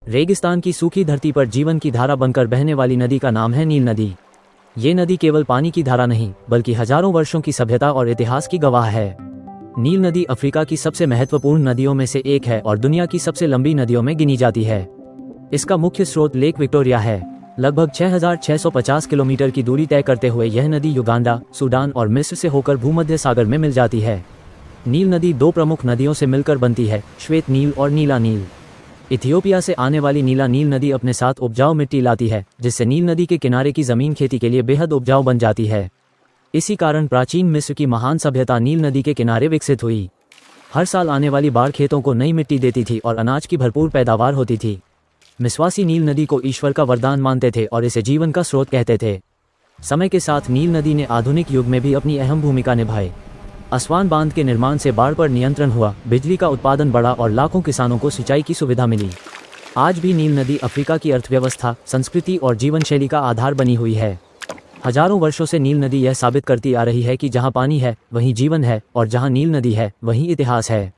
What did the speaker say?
रेगिस्तान की सूखी धरती पर जीवन की धारा बनकर बहने वाली नदी का नाम है नील नदी। ये नदी केवल पानी की धारा नहीं बल्कि हजारों वर्षों की सभ्यता और इतिहास की गवाह है। नील नदी अफ्रीका की सबसे महत्वपूर्ण नदियों में से एक है और दुनिया की सबसे लंबी नदियों में गिनी जाती है। इसका मुख्य स्रोत लेक विक्टोरिया है। लगभग 6,650 किलोमीटर की दूरी तय करते हुए यह नदी युगांडा, सूडान और मिस्र से होकर भूमध्य सागर में मिल जाती है। नील नदी दो प्रमुख नदियों से मिलकर बनती है, श्वेत नील और नीला नील। इथियोपिया से आने वाली नीला नील नदी अपने साथ उपजाऊ मिट्टी लाती है, जिससे नील नदी के किनारे की जमीन खेती के लिए बेहद उपजाऊ बन जाती है। इसी कारण प्राचीन मिस्र की महान सभ्यता नील नदी के किनारे विकसित हुई। हर साल आने वाली बाढ़ खेतों को नई मिट्टी देती थी और अनाज की भरपूर पैदावार होती थी। मिस्वासी नील नदी को ईश्वर का वरदान मानते थे और इसे जीवन का स्रोत कहते थे। समय के साथ नील नदी ने आधुनिक युग में भी अपनी अहम भूमिका निभाई। असवान बांध के निर्माण से बाढ़ पर नियंत्रण हुआ, बिजली का उत्पादन बढ़ा और लाखों किसानों को सिंचाई की सुविधा मिली। आज भी नील नदी अफ्रीका की अर्थव्यवस्था, संस्कृति और जीवन शैली का आधार बनी हुई है। हजारों वर्षों से नील नदी यह साबित करती आ रही है कि जहाँ पानी है वहीं जीवन है और जहाँ नील नदी है वहीं इतिहास है।